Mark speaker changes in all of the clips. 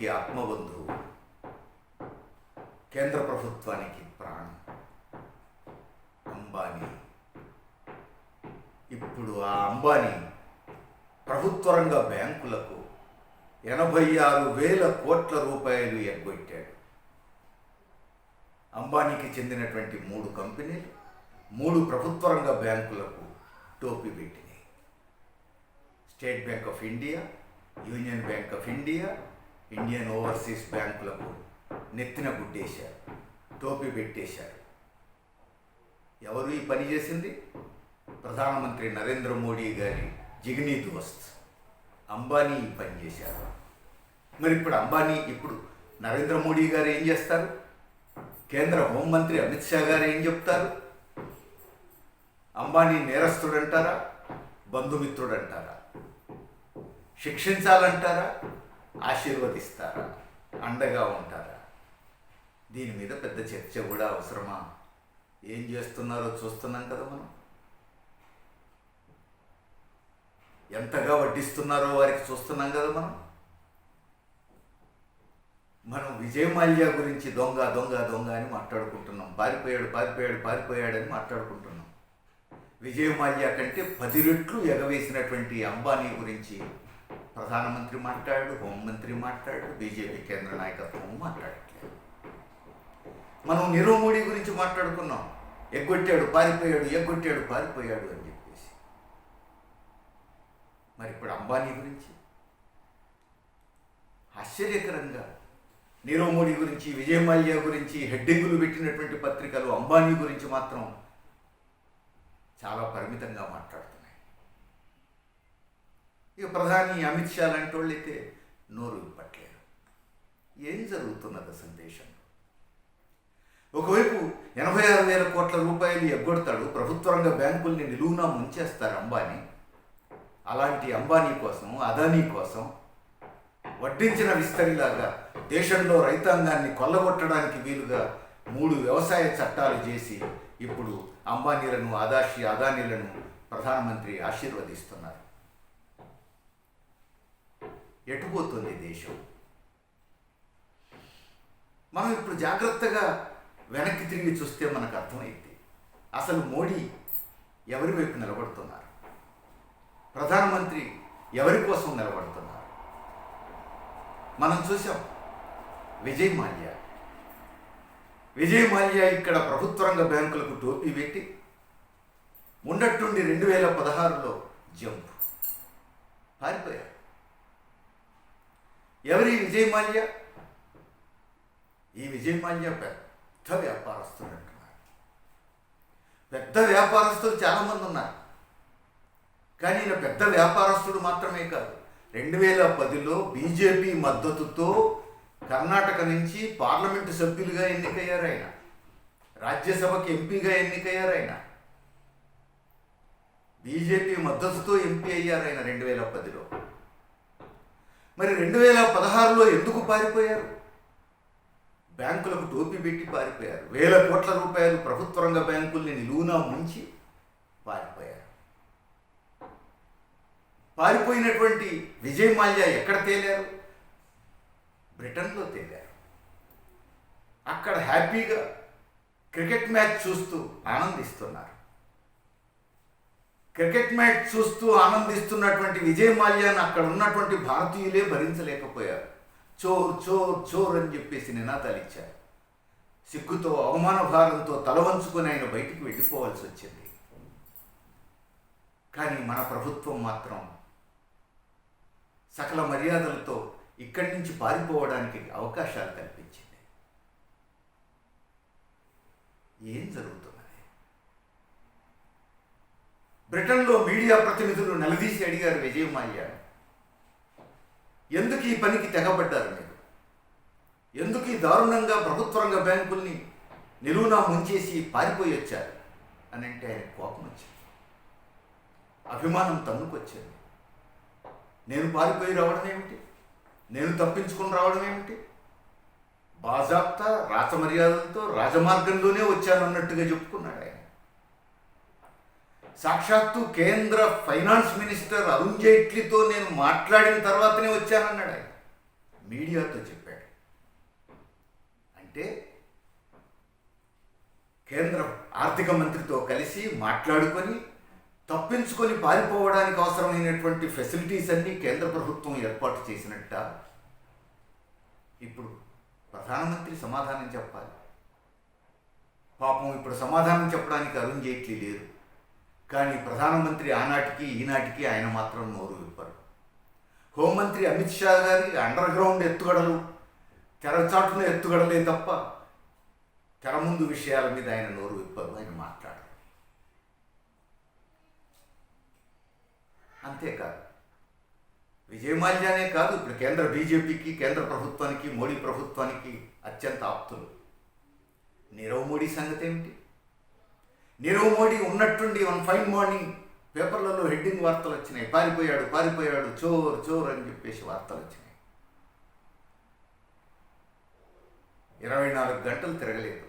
Speaker 1: మోడీకి ఆత్మబంధువు, కేంద్ర ప్రభుత్వానికి ప్రాణం అంబానీ. ఇప్పుడు ఆ అంబానీ ప్రభుత్వ రంగ బ్యాంకులకు 86,000 కోట్ల రూపాయలు ఎగ్గొట్టాడు. అంబానీకి చెందినటువంటి 3 కంపెనీలు 3 ప్రభుత్వ రంగ బ్యాంకులకు టోపీ పెట్టినాయి. State bank of India, union bank of India, Indian overseas బ్యాంకులకు నెత్తిన గుడ్డేశారు, టోపీ పెట్టేశారు. ఎవరు ఈ పని చేసింది? ప్రధానమంత్రి నరేంద్ర మోడీ గారి జిగనీ దోస్త్ అంబానీ ఈ పని చేశారు. మరి ఇప్పుడు నరేంద్ర మోడీ గారు ఏం చేస్తారు? కేంద్ర హోంమంత్రి అమిత్ షా గారు ఏం చెప్తారు? అంబానీ నేరస్తుడంటారా, బంధుమిత్రుడంటారా, శిక్షించాలంటారా, ఆశీర్వదిస్తారా, అండగా ఉంటారా? దీని మీద పెద్ద చర్చ కూడా అవసరమా? ఏం చేస్తున్నారో చూస్తున్నాం కదా మనం. ఎంతగా వడ్డిస్తున్నారో వారికి చూస్తున్నాం కదా మనం విజయ్ మాల్యా గురించి దొంగ దొంగ దొంగ అని మాట్లాడుకుంటున్నాం. పారిపోయాడని మాట్లాడుకుంటున్నాం. విజయ్ మాల్యా కంటే 10 రెట్లు ఎగవేసినటువంటి అంబానీ గురించి ప్రధానమంత్రి మాట్లాడు, హోంమంత్రి మాట్లాడు, బీజేపీ కేంద్ర నాయకత్వం మాట్లాడట్లేదు. మనం నీరవ్ మోడీ గురించి మాట్లాడుకున్నాం. ఎగ్గొట్టాడు పారిపోయాడు అని చెప్పేసి. మరి ఇప్పుడు అంబానీ గురించి ఆశ్చర్యకరంగా నీరవ్ మోడీ గురించి, విజయ్ మాల్యా గురించి హెడ్డింగులు పెట్టినటువంటి పత్రికలు అంబానీ గురించి మాత్రం చాలా పరిమితంగా మాట్లాడుతున్నాయి. ఇక ప్రధాని అమిత్ షా లాంటి వాళ్ళు అయితే నోరు విప్పట్లేదు. ఏం జరుగుతున్నది అసలు దేశంలో? ఒకవైపు 86,000 కోట్ల రూపాయలు ఎగ్గొడతాడు, ప్రభుత్వ రంగ బ్యాంకుల్ని నిలువునా ముంచేస్తారు అంబానీ. అలాంటి అంబానీ కోసం, అదానీ కోసం వడ్డించిన విస్తరిలాగా దేశంలో రైతాంగాన్ని కొల్లగొట్టడానికి వీలుగా 3 వ్యవసాయ చట్టాలు చేసి ఇప్పుడు అంబానీలను, అదానీలను ప్రధానమంత్రి ఆశీర్వదిస్తున్నారు. ఎటుపోతుంది దేశం? మనం ఇప్పుడు జాగ్రత్తగా వెనక్కి తిరిగి చూస్తే మనకు అర్థమైంది అసలు మోడీ ఎవరి వైపు నిలబడుతున్నారు, ప్రధానమంత్రి ఎవరి కోసం నిలబడుతున్నారు. మనం చూసాం విజయ్ మాల్యా ఇక్కడ ప్రభుత్వ రంగ బ్యాంకులకు టోపీ పెట్టి ఉన్నట్టుండి 2016లో జంప్ పారిపోయారు. ఎవరి విజయ్ మాల్యా? ఈ విజయ్ మాల్యా పెద్ద వ్యాపారస్తులు అంటున్నారు. పెద్ద వ్యాపారస్తులు చాలామంది ఉన్నారు. కానీ ఈయన పెద్ద వ్యాపారస్తుడు మాత్రమే కాదు. 2010లో బీజేపీ మద్దతుతో కర్ణాటక నుంచి పార్లమెంటు సభ్యులుగా ఎన్నికయ్యారు ఆయన. రాజ్యసభకి ఎంపీగా ఎన్నికయ్యారు ఆయన. బీజేపీ మద్దతుతో ఎంపీ అయ్యారు ఆయన 2010లో. మరి 2016లో ఎందుకు పారిపోయారు? బ్యాంకులకు టోపీ పెట్టి పారిపోయారు. 1,000 కోట్ల రూపాయలు ప్రభుత్వ రంగ బ్యాంకుల్ని నిలువునా ముంచి పారిపోయారు. పారిపోయినటువంటి విజయ్ మాల్యా ఎక్కడ తేలారు? బ్రిటన్లో తేలారు. అక్కడ హ్యాపీగా క్రికెట్ మ్యాచ్ చూస్తూ ఆనందిస్తున్నారు. క్రికెట్ మ్యాచ్ చూస్తూ ఆనందిస్తున్నటువంటి విజయ్ మాల్యాను అక్కడ ఉన్నటువంటి భారతీయులే భరించలేకపోయారు. చోర్ చోర్ చోర్ అని చెప్పేసి నినాదాలు ఇచ్చారు. సిగ్గుతో, అవమాన భారంతో తలవంచుకొని ఆయన బయటికి వెళ్ళిపోవాల్సి వచ్చింది. కానీ మన ప్రభుత్వం మాత్రం సకల మర్యాదలతో ఇక్కడి నుంచి పారిపోవడానికి అవకాశాలు కల్పించింది. ఏం జరుగుతున్నది? బ్రిటన్లో మీడియా ప్రతినిధులు నిలదీసి అడిగారు విజయ్ మాల్యా, ఎందుకు ఈ పనికి తెగబడ్డారు మీరు? ఎందుకు ఈ దారుణంగా ప్రభుత్వ రంగ బ్యాంకుల్ని నిలువునా ముంచేసి పారిపోయి వచ్చారు అని అంటే ఆయన కోపం వచ్చింది, అభిమానం తన్నుకొచ్చింది. నేను పారిపోయి రావడం ఏమిటి? నేను తప్పించుకుని రావడం ఏమిటి? బాజాప్తా రాచమర్యాదలతో రాజమార్గంలోనే వచ్చానన్నట్టుగా చెప్పుకున్నాడు ఆయన. సాక్షాత్తు కేంద్ర ఫైనాన్స్ మినిస్టర్ అరుణ్ జైట్లీతో నేను మాట్లాడిన తర్వాతనే వచ్చానన్నాడు ఆయన. మీడియాతో చెప్పాడు. అంటే కేంద్ర ఆర్థిక మంత్రితో కలిసి మాట్లాడుకొని తప్పించుకొని పారిపోవడానికి అవసరమైనటువంటి ఫెసిలిటీస్ అన్నీ కేంద్ర ప్రభుత్వం ఏర్పాటు చేసినట్ట. ఇప్పుడు ప్రధానమంత్రి సమాధానం చెప్పాలి. పాపం ఇప్పుడు సమాధానం చెప్పడానికి అరుణ్ జైట్లీ లేరు. కానీ ప్రధానమంత్రి ఆనాటికి ఈనాటికి ఆయన మాత్రం నోరు విప్పరు. హోంమంత్రి అమిత్ షా గారి అండర్ గ్రౌండ్ ఎత్తుగడలు, తెరచాటున ఎత్తుగడలే తప్ప తెర ముందు విషయాల మీద ఆయన నోరు విప్పరు, ఆయన మాట్లాడరు. అంతేకాదు, విజయ్ మాల్యానే కాదు, ఇప్పుడు కేంద్ర బీజేపీకి, కేంద్ర ప్రభుత్వానికి, మోడీ ప్రభుత్వానికి అత్యంత ఆప్తులు. నీరవ్ మోడీ సంగతి ఏమిటి? నీరవ్ మోడీ ఉన్నట్టుండి వన్ ఫైన్ మార్నింగ్ పేపర్లలో హెడ్డింగ్ వార్తలు వచ్చినాయి. పారిపోయాడు, పారిపోయాడు, చోర్ చోర్ అని చెప్పేసి వార్తలు వచ్చినాయి. 24 గంటలు తిరగలేదు.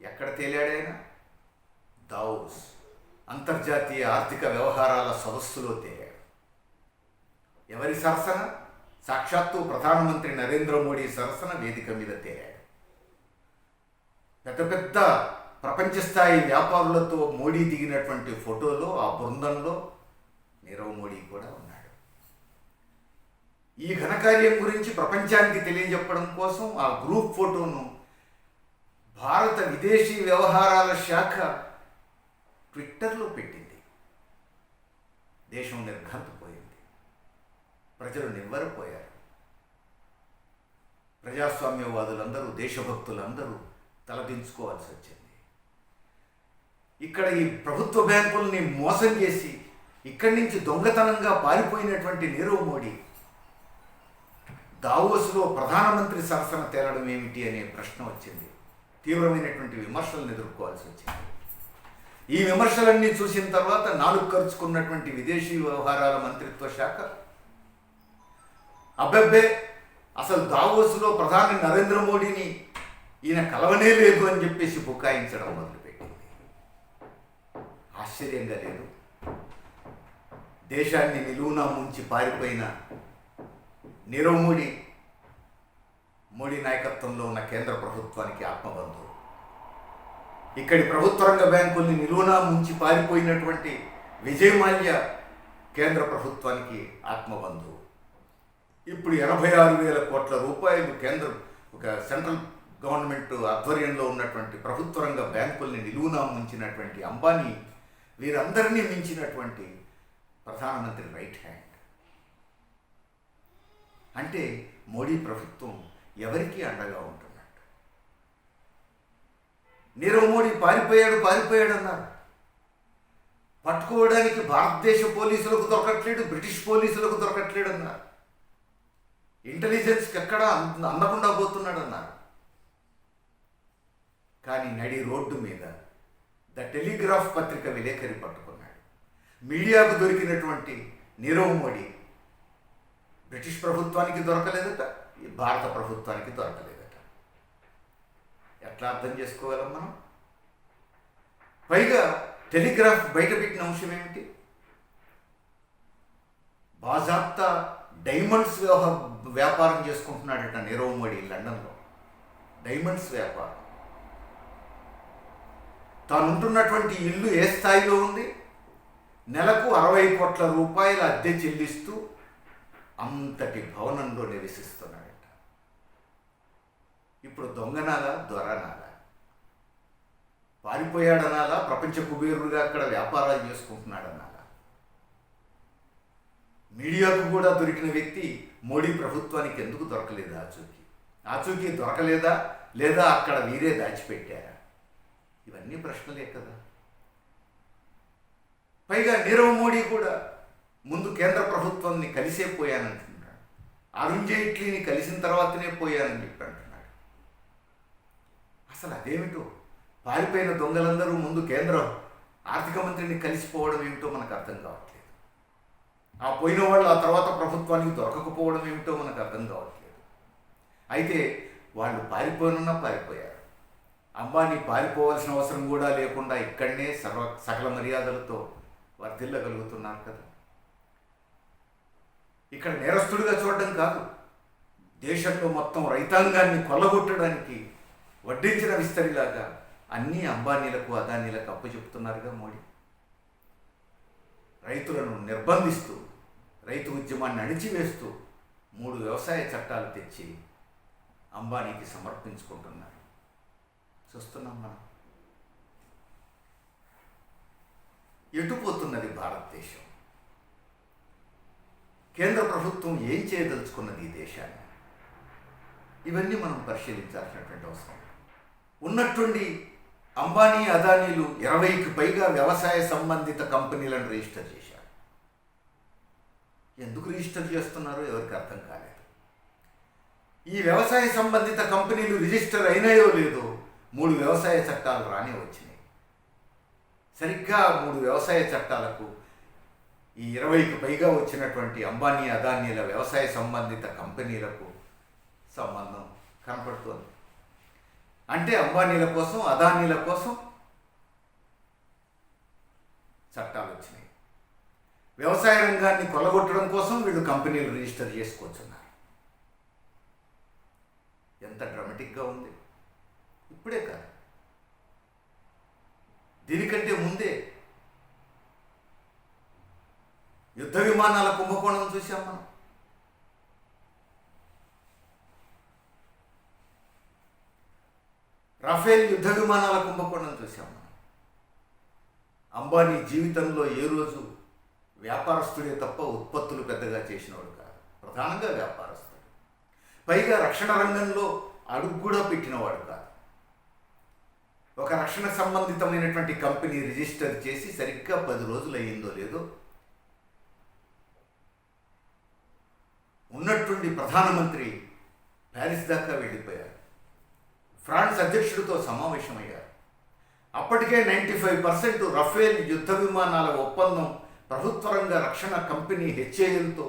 Speaker 1: ఎక్కడ తేలాడైనా? దావోస్ అంతర్జాతీయ ఆర్థిక వ్యవహారాల సదస్సులో తేలాడు. ఎవరి సరసన? సాక్షాత్తు ప్రధానమంత్రి నరేంద్ర మోడీ సరసన వేదిక మీద తేలాడు. పెద్ద పెద్ద ప్రపంచ స్థాయి వ్యాపారులతో మోడీ దిగినటువంటి ఫోటోలో ఆ బృందంలో నీరవ్ మోడీ కూడా ఉన్నాడు. ఈ ఘనకార్యం గురించి ప్రపంచానికి తెలియజెప్పడం కోసం ఆ గ్రూప్ ఫోటోను భారత విదేశీ వ్యవహారాల శాఖ ట్విట్టర్లో పెట్టింది. దేశం నిర్ఘాంతపోయింది. ప్రజలు నివ్వెరపోయారు. ప్రజాస్వామ్యవాదులందరూ, దేశభక్తులందరూ తలదించుకోవాల్సి వచ్చింది. ఇక్కడ ఈ ప్రభుత్వ బ్యాంకుల్ని మోసం చేసి ఇక్కడి నుంచి దొంగతనంగా పారిపోయినటువంటి నీరవ్ మోడీ దావోస్లో ప్రధానమంత్రి సరసన తేలడం ఏమిటి అనే ప్రశ్న వచ్చింది. తీవ్రమైనటువంటి విమర్శలను ఎదుర్కోవాల్సి వచ్చింది. ఈ విమర్శలన్నీ చూసిన తర్వాత నాలుగు ఖర్చుకున్నటువంటి విదేశీ వ్యవహారాల మంత్రిత్వ శాఖ అబ్బెబ్బే అసలు దావోస్లో ప్రధాని నరేంద్ర మోడీని ఈయన కలవనే లేదు అని చెప్పేసి బుకాయించడం మొదలుపెట్టింది. ఆశ్చర్యంగా లేదు? దేశాన్ని నిలువునా ముంచి పారిపోయిన నీరవ్ మోడీ, మోడీ నాయకత్వంలో ఉన్న కేంద్ర ప్రభుత్వానికి ఆత్మబంధువు. ఇక్కడి ప్రభుత్వ రంగ బ్యాంకుల్ని నిలువునా ముంచి పారిపోయినటువంటి విజయ్ మాల్యా కేంద్ర ప్రభుత్వానికి ఆత్మబంధువు. ఇప్పుడు 86,000 కోట్ల రూపాయలు ఒక సెంట్రల్ గవర్నమెంట్ ఆధ్వర్యంలో ఉన్నటువంటి ప్రభుత్వ రంగ బ్యాంకుల్ని నిలువునా ముంచినటువంటి అంబానీ, వీరందరినీ మించినటువంటి ప్రధానమంత్రి రైట్ హ్యాండ్. అంటే మోడీ ప్రభుత్వం ఎవరికి అండగా ఉంటున్నట్టు? నీరవ్ మోడీ పారిపోయాడు అన్నారు. పట్టుకోవడానికి భారతదేశ పోలీసులకు దొరకట్లేడు, బ్రిటిష్ పోలీసులకు దొరకట్లేడు అన్నారు. ఇంటెలిజెన్స్కి ఎక్కడ అందకుండా పోతున్నాడు అన్నారు. కానీ నడి రోడ్డు మీద ద టెలిగ్రాఫ్ పత్రిక విలేకరి పట్టుకున్నాడు. మీడియాకు దొరికినటువంటి నీరవ్ మోడీ బ్రిటిష్ ప్రభుత్వానికి దొరకలేదట, భారత ప్రభుత్వానికి దొరకలేదట. ఎట్లా అర్థం చేసుకోగలం మనం? పైగా టెలిగ్రాఫ్ బయటపెట్టిన అంశం ఏమిటి? బాజాప్తా డైమండ్స్ వ్యాపారం చేసుకుంటున్నాడట నీరవ్ మోడీ లండన్లో. డైమండ్స్ వ్యాపారం. తాను ఉంటున్నటువంటి ఇల్లు ఏ స్థాయిలో ఉంది? నెలకు 60 కోట్ల రూపాయల అద్దె చెల్లిస్తూ అంతటి భవనంలో నివసిస్తున్నాడట. ఇప్పుడు దొంగనాలా, దొరనాలా? పారిపోయాడనాలా, ప్రపంచ కుబేరుడుగా అక్కడ వ్యాపారాలు చేసుకుంటున్నాడనాలా? మీడియాకు కూడా దొరికిన వ్యక్తి మోడీ ప్రభుత్వానికి ఎందుకు దొరకలేదు? ఆచూకీ దొరకలేదా, లేదా అక్కడ వీరే దాచిపెట్టారా? ఇవన్నీ ప్రశ్నలే కదా. పైగా నీరవ్ మోడీ కూడా ముందు కేంద్ర ప్రభుత్వాన్ని కలిసే పోయానంటున్నాడు. అరుణ్ జైట్లీని కలిసిన తర్వాతనే పోయానని చెప్పి అంటున్నాడు. అసలు అదేమిటో? పారిపోయిన దొంగలందరూ ముందు కేంద్ర ఆర్థిక మంత్రిని కలిసిపోవడం ఏమిటో మనకు అర్థం కావట్లేదు. ఆ పోయిన వాళ్ళు ఆ తర్వాత ప్రభుత్వానికి దొరకకపోవడం ఏమిటో మనకు అర్థం కావట్లేదు. అయితే వాళ్ళు పారిపోయారు. అంబానీ పారిపోవాల్సిన అవసరం కూడా లేకుండా ఇక్కడనే సకల మర్యాదలతో వర్ధిల్లగలుగుతున్నారు కదా. ఇక్కడ నేరస్తుడిగా చూడడం కాదు, దేశంలో మొత్తం రైతాంగాన్ని కొల్లగొట్టడానికి వడ్డించిన విస్తరిలాగా అన్నీ అంబానీలకు అదానీలకు అప్పచెప్తున్నారుగా మోడీ. రైతులను నిర్బంధిస్తూ రైతు ఉద్యమాన్ని అణిచివేస్తూ 3 వ్యవసాయ చట్టాలు తెచ్చి అంబానీకి సమర్పించుకుంటున్నారు. చూస్తున్నాం మనం. ఎటుపోతున్నది భారతదేశం? కేంద్ర ప్రభుత్వం ఏం చేయదలుచుకున్నది ఈ దేశాన్ని? ఇవన్నీ మనం పరిశీలించాల్సినటువంటి అవసరం. ఉన్నట్టుండి అంబానీ అదానీలు 20కి పైగా వ్యవసాయ సంబంధిత కంపెనీలను రిజిస్టర్ చేశారు. ఎందుకు రిజిస్టర్ చేస్తున్నారో ఎవరికి అర్థం కాలేదు. ఈ వ్యవసాయ సంబంధిత కంపెనీలు రిజిస్టర్ అయినాయో లేదో 3 వ్యవసాయ చట్టాలు రానే వచ్చినాయి. సరిగ్గా 3 వ్యవసాయ చట్టాలకు ఈ 20కి పైగా వచ్చినటువంటి అంబానీ అదానీల వ్యవసాయ సంబంధిత కంపెనీలకు సంబంధం కనపడుతోంది. అంటే అంబానీల కోసం అదానీల కోసం చట్టాలు వచ్చినాయి. వ్యవసాయ రంగాన్ని కొల్లగొట్టడం కోసం వీళ్ళు కంపెనీలు రిజిస్టర్ చేసుకొచ్చున్నారు. ఎంత డ్రామాటిక్గా ఉంది. ఇప్పుడే కాదు, దీనికంటే ముందే యుద్ధ విమానాల కుంభకోణం చూసాం మనం. రఫేల్ యుద్ధ విమానాల కుంభకోణం చూసాం మనం. అంబానీ జీవితంలో ఏ రోజు వ్యాపారస్తుడే తప్ప ఉత్పత్తులు పెద్దగా చేసినవాడు కాదు. ప్రధానంగా వ్యాపారస్తుడు. పైగా రక్షణ రంగంలో అడుగు కూడా పెట్టినవాడు కాదు. ఒక రక్షణ సంబంధితమైనటువంటి కంపెనీ రిజిస్టర్ చేసి సరిగ్గా 10 రోజులు అయ్యిందో లేదో ఉన్నట్టుండి ప్రధానమంత్రి ప్యారిస్ దాకా వెళ్ళిపోయారు. ఫ్రాన్స్ అధ్యక్షుడితో సమావేశమయ్యారు. అప్పటికే 95% రఫేల్ యుద్ధ విమానాల ఒప్పందం ప్రభుత్వ రంగ రక్షణ కంపెనీ హెచ్ఏఎల్తో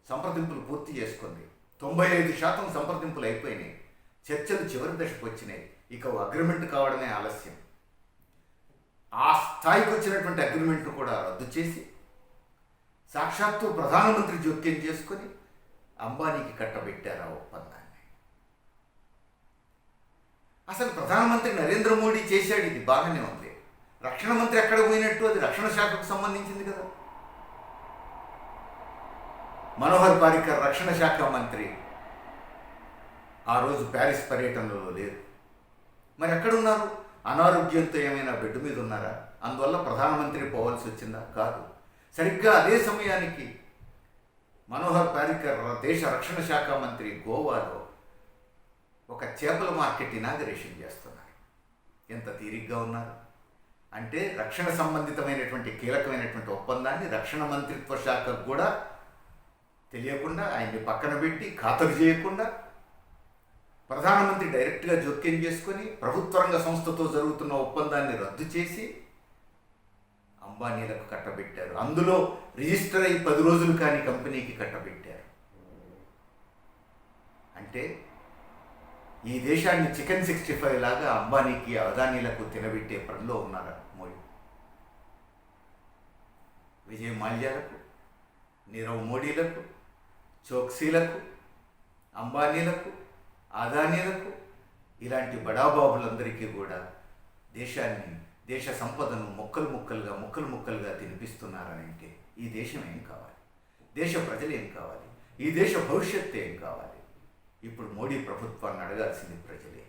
Speaker 1: సంప్రదింపులు పూర్తి చేసుకుంది. 95% సంప్రదింపులు అయిపోయినాయి. చర్చలు చివరి దశకు వచ్చినాయి. ఇక అగ్రిమెంట్ కావడమే ఆలస్యం. ఆ స్థాయికి వచ్చినటువంటి అగ్రిమెంట్ కూడా రద్దు చేసి సాక్షాత్తు ప్రధానమంత్రి జోక్యం చేసుకొని అంబానీకి కట్టబెట్టారు ఆ ఒప్పందాన్ని. అసలు ప్రధానమంత్రి నరేంద్ర మోడీ చేశాడు, ఇది బాగానే ఉంది. రక్షణ మంత్రి ఎక్కడ పోయినట్టు? అది రక్షణ శాఖకు సంబంధించింది కదా. మనోహర్ పారికర్ రక్షణ శాఖ మంత్రి ఆ రోజు ప్యారిస్ పర్యటనలో లేరు. మరి ఎక్కడున్నారు? అనారోగ్యంతో ఏమైనా బెడ్ మీద ఉన్నారా? అందువల్ల ప్రధానమంత్రి పోవాల్సి వచ్చిందా? కాదు. సరిగ్గా అదే సమయానికి మనోహర్ పారికర్ దేశ రక్షణ శాఖ మంత్రి గోవాలో ఒక చేపల మార్కెట్ ఇనాగరేషన్ చేస్తున్నారు. ఎంత తీరిగ్గా ఉన్నారు అంటే రక్షణ సంబంధితమైనటువంటి కీలకమైనటువంటి ఒప్పందాన్ని రక్షణ మంత్రిత్వ శాఖకు కూడా తెలియకుండా ఆయన్ని పక్కన పెట్టి ఖాతరు చేయకుండా ప్రధానమంత్రి డైరెక్ట్గా జోక్యం చేసుకొని ప్రభుత్వ రంగ సంస్థతో జరుగుతున్న ఒప్పందాన్ని రద్దు చేసి అంబానీలకు కట్టబెట్టారు. అందులో రిజిస్టర్ అయి 10 రోజులు కాని కంపెనీకి కట్టబెట్టారు. అంటే ఈ దేశాన్ని చికెన్ 65 లాగా అంబానీకి అదానీలకు తినబెట్టే పనిలో ఉన్నారు మోడీ. విజయ్ మాల్యాలకు, నీరవ్ మోడీలకు, చోక్సీలకు, అంబానీలకు, అదానీలకు ఇలాంటి బడాబాబులందరికీ కూడా దేశాన్ని, దేశ సంపదను ముక్కలు ముక్కలుగా తినిపిస్తున్నారని అంటే ఈ దేశం ఏం కావాలి? దేశ ప్రజలు ఏం కావాలి? ఈ దేశ భవిష్యత్తు ఏం కావాలి? ఇప్పుడు మోడీ ప్రభుత్వాన్ని అడగాల్సింది ప్రజలే.